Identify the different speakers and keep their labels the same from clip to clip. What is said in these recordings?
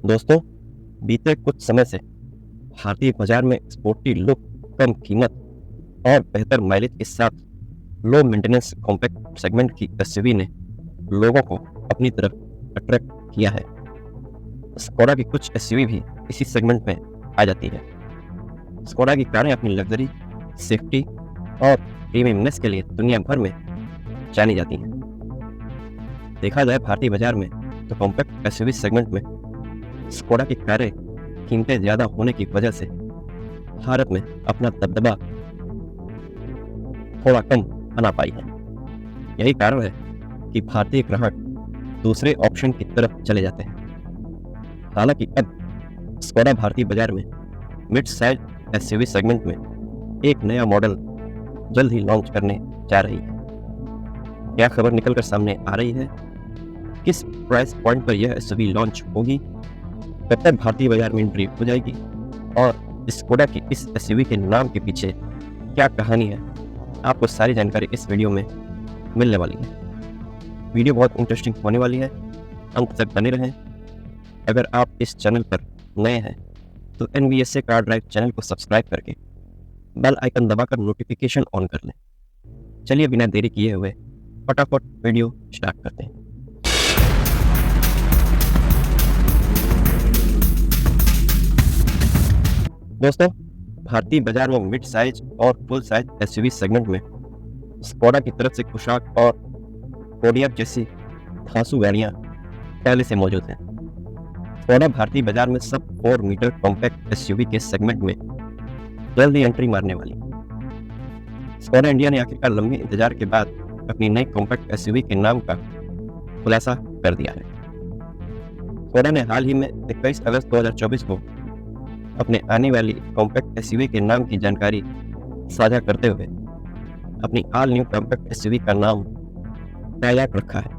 Speaker 1: दोस्तों, बीते कुछ समय से भारतीय बाजार में स्पोर्टी लुक, कम कीमत और बेहतर माइलेज के साथ लो मेंटेनेंस कॉम्पैक्ट सेगमेंट की एसयूवी ने लोगों को अपनी तरफ अट्रैक्ट किया है। स्कोडा की कुछ एसयूवी भी इसी सेगमेंट में आ जाती है। स्कोडा की कारें अपनी लग्जरी, सेफ्टी और प्रीमियमनेस के लिए दुनिया भर में जानी जाती हैं। देखा जाए भारतीय बाजार में तो कॉम्पैक्ट एसयूवी सेगमेंट में स्कोडा की कारें कीमतें ज़्यादा होने की वजह से भारत में अपना दबदबा थोड़ा कम बना पाई है। यही कारण है कि भारतीय ग्राहक दूसरे ऑप्शन की तरफ चले जाते हैं। हालांकि अब स्कोडा भारतीय बाजार में मिड साइज एसयूवी सेगमेंट में एक नया मॉडल जल्द ही लॉन्च करने जा रही है। क्या खबर निकलकर सामने आ रही है? किस प्राइस पॉइंट पर यह एसयूवी लॉन्च होगी? कब तक भारतीय बाजार में एंट्री हो जाएगी? और स्कोडा की इस एसयूवी के नाम के पीछे क्या कहानी है? आपको सारी जानकारी इस वीडियो में मिलने वाली है। वीडियो बहुत इंटरेस्टिंग होने वाली है, अंत तक बने रहें। अगर आप इस चैनल पर नए हैं तो NVSA कार ड्राइव चैनल को सब्सक्राइब करके बेल आइकन दबाकर नोटिफिकेशन ऑन कर लें। चलिए बिना देरी किए हुए फटाफट वीडियो स्टार्ट करते हैं। दोस्तों, भारतीय बाजार में मिड साइज और फुल साइज एसयूवी सेगमेंट में स्कोडा की तरफ से कुशाक और कोडियाक जैसी धांसू गाड़ियां पहले से मौजूद हैं। स्कोडा भारतीय बाजार में सब 4 मीटर कॉम्पैक्ट एसयूवी के सेगमेंट में जल्दी एंट्री मारने वाली है। स्कोडा इंडिया ने आखिरकार लंबे इंतजार के बाद अपनी नई कॉम्पैक्ट एसयूवी के नाम का खुलासा कर दिया है। स्कोडा ने हाल ही में 21 अगस्त 2024 को अपने आने वाली कॉम्पैक्ट एसयूवी के नाम की जानकारी साझा करते हुए अपनी ऑल न्यू कॉम्पैक्ट एसयूवी का नाम काइलैक रखा है।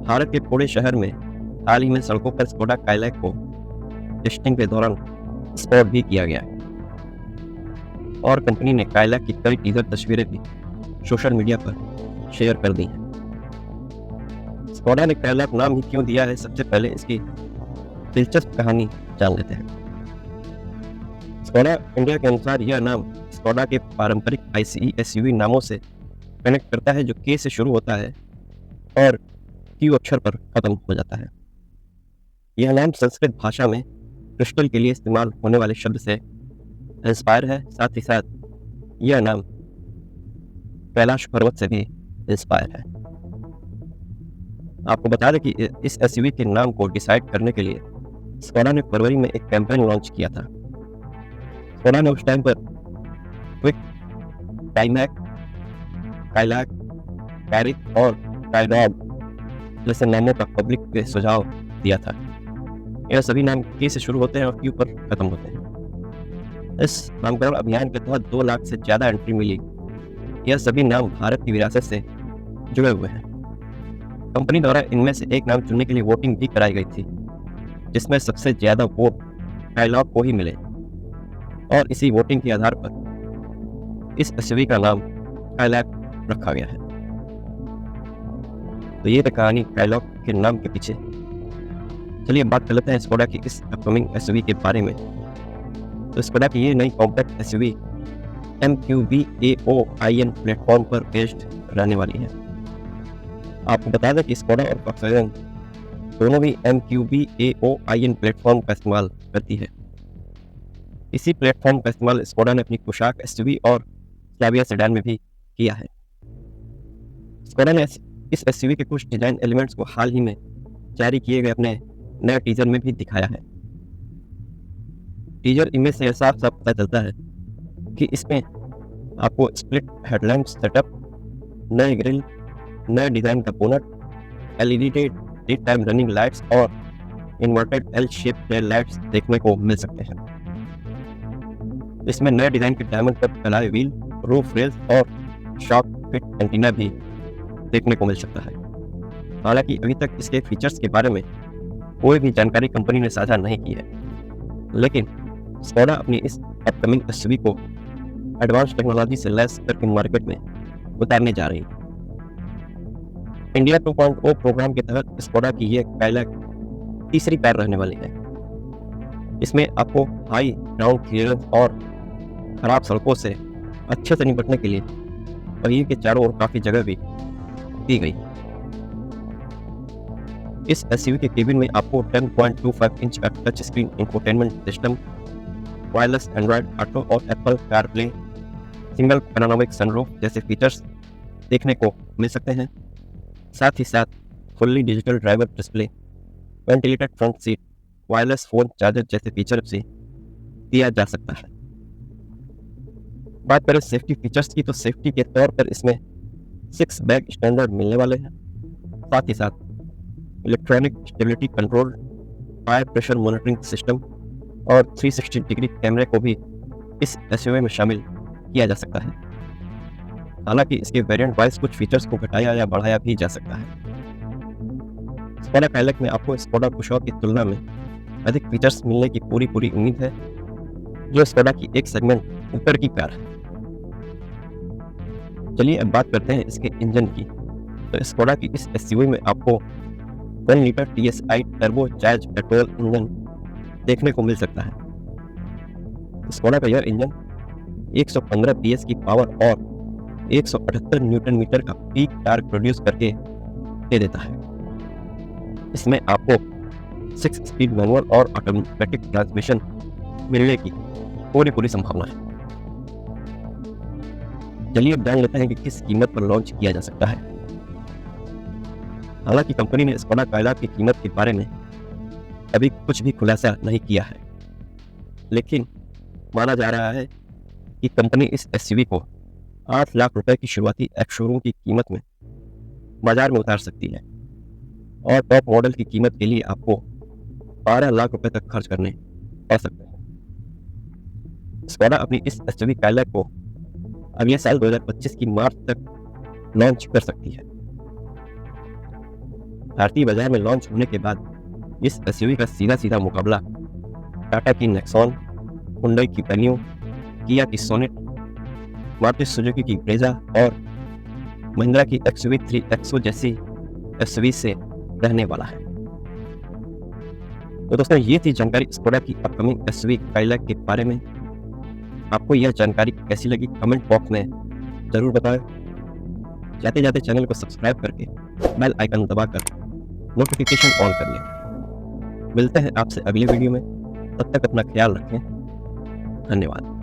Speaker 1: भारत के पुणे शहर में हाल ही में सड़कों पर स्कोडा काइलैक को टेस्टिंग के दौरान स्पॉट भी किया गया है और कंपनी ने काइलैक की कई टीजर तस्वीरें भी सोशल मीडिया पर शेयर कर दी हैं। स्कोडा ने काइलैक नाम ही क्यों दिया है, सबसे पहले इसकी दिलचस्प कहानी जान लेते हैं। स्कोडा इंडिया के अनुसार यह नाम स्कोडा के पारंपरिक ICE एसयूवी नामों से कनेक्ट करता है, जो K से शुरू होता है और Q अक्षर पर खत्म हो जाता है। यह नाम संस्कृत भाषा में क्रिस्टल के लिए इस्तेमाल होने वाले शब्द से इंस्पायर है। साथ ही साथ यह नाम कैलाश पर्वत से भी इंस्पायर है। आपको बता दें कि इस एसयूवी के नाम को डिसाइड करने के लिए स्कोडा ने फरवरी में एक कैंपेन लॉन्च किया था। स्कोडा ने उस टाइम पर क्विक, काइमैक, काइलैक, कैरिक और काइडॉग जैसे नामों का पब्लिक के सुझाव दिया था। यह सभी नाम K से शुरू होते हैं और Q पर खत्म होते हैं। इस नामकरण अभियान के तहत 2 लाख से ज़्यादा एंट्री मिली। यह सभी नाम भारत की विरासत से जुड़े हुए हैं। कंपनी द्वारा इनमें से एक नाम चुनने के लिए वोटिंग भी कराई गई थी, जिसमें सबसे ज़्यादा वोट काइलैक को ही मिले और इसी वोटिंग के आधार पर इस एसयूवी का नाम काइलैक रखा गया है। तो ये कहानी काइलैक के नाम के पीछे। चलिए बात कर लेते हैं स्कोडा की इस अपकमिंग एसयूवी के बारे में। तो स्कोडा की ये नई compact SUV MQB AOIN platform पर बेस्ड रहने वाली है। आपको बता दें कि स्कोडा और वोक्सवैगन दोनों भी MQB AOIN प्लेटफॉर्म का इस्तेमाल करती है। इसी प्लेटफॉर्म का इस्तेमाल स्कोडा ने अपनी कुशाक एसयूवी और स्लाविया सेडान में भी किया है। स्कोडा ने इस एसयूवी के कुछ डिजाइन एलिमेंट्स को हाल ही में जारी किए गए अपने नए टीजर में भी दिखाया है। टीजर इमेज से साफ साफ पता चलता है कि इसमें आपको स्प्लिट हेडलैम्प सेटअप, नए ग्रिल, नए डिजाइन का bonnet, LED daytime running lights और inverted L shape tail lights देखने को मिल सकते हैं। इसमें नए डिजाइन के diamond cut alloy wheel, roof rails और शॉक फिट एंटीना भी देखने को मिल सकता है। हालांकि अभी तक इसके फीचर्स के बारे में कोई भी जानकारी कंपनी ने साझा नहीं की है, लेकिन स्कोडा अपनी इस अपकमिंग एसयूवी को एडवांस टेक्नोलॉजी से लैस करके मार्केट में उतारने जा रही है। इंडिया 2.0 प्रोग्राम के तहत स्कोडा की ये काइलैक तीसरी पैर रहने वाली है। इसमें आपको हाई ग्राउंड क्लियरेंस और खराब सड़कों से अच्छे से निपटने के लिए पहिए के चारों ओर काफ़ी जगह भी दी गई। इस एसयूवी के केबिन में आपको 10.25 इंच का touch screen infotainment system, wireless Android Auto और Apple CarPlay, single panoramic sunroof जैसे फीचर्स देखने को मिल सकते हैं। साथ ही साथ fully digital driver display, ventilated front seat, wireless phone charger जैसे फीचर से दिया जा सकता है। बात करें सेफ्टी फीचर्स की, तो सेफ्टी के तौर पर इसमें 6 बैग स्टैंडर्ड मिलने वाले हैं। साथ ही साथ electronic stability control, fire pressure monitoring system और 360 डिग्री कैमरे को भी इस एसयूवी में शामिल किया जा सकता है। हालांकि इसके वेरिएंट वाइज कुछ फीचर्स को घटाया या बढ़ाया भी जा सकता है। स्कोडा काइलैक में आपको स्कोडा कुशॉक की तुलना में अधिक फीचर्स मिलने की पूरी उम्मीद है, जो स्कोडा की एक सेगमेंट ऊपर की कार है। चलिए अब बात करते हैं इसके इंजन की। तो स्कोडा की इस एसयूवी में आपको 1 litre TSI turbo charge petrol engine देखने को मिल सकता है। स्कोडा का यह इंजन 115 PS की पावर और 178 न्यूटन मीटर का पीक टार्क प्रोड्यूस करके दे देता है। इसमें आपको 6 स्पीड मैनुअल और ऑटोमेटिक ट्रांसमिशन मिलने की पूरी संभावना है। चलिए अब जान लेते हैं कि किस कीमत पर लॉन्च किया जा सकता है। हालांकि कंपनी ने स्कोडा काइलैक की कीमत के बारे में अभी कुछ भी खुलासा नहीं किया है, लेकिन माना जा रहा है कि कंपनी इस एसयूवी को 8 लाख रुपए की शुरुआती एक्स शोरूम की कीमत में बाजार में उतार सकती है और टॉप मॉडल की कीमत के लिए आपको 12 लाख रुपए तक खर्च करने पड़ सकते हैं। स्कोडा अपनी इस एसयूवी काइलैक को अगले साल 2025 की मार्च तक लॉन्च कर सकती है। भारतीय बाजार में लॉन्च होने के बाद इस एसयूवी का सीधा मुकाबला टाटा की नेक्सॉन, हुंडई की वेन्यू, किया की सोनेट, मारुति सुजुकी की ब्रेजा और महिंद्रा की XUV3 XO जैसी एसयूवी से रहने वाला है। तो दोस्तों, ये थी जानकारी स्कोडा की अपकमिंग एसयूवी काइलैक के बारे में। आपको यह जानकारी कैसी लगी कमेंट बॉक्स में जरूर बताएं। जाते चैनल को सब्सक्राइब करके बेल आइकन दबाकर नोटिफिकेशन ऑन कर लें। मिलते हैं आपसे अगली वीडियो में, तब तक अपना ख्याल रखें। धन्यवाद।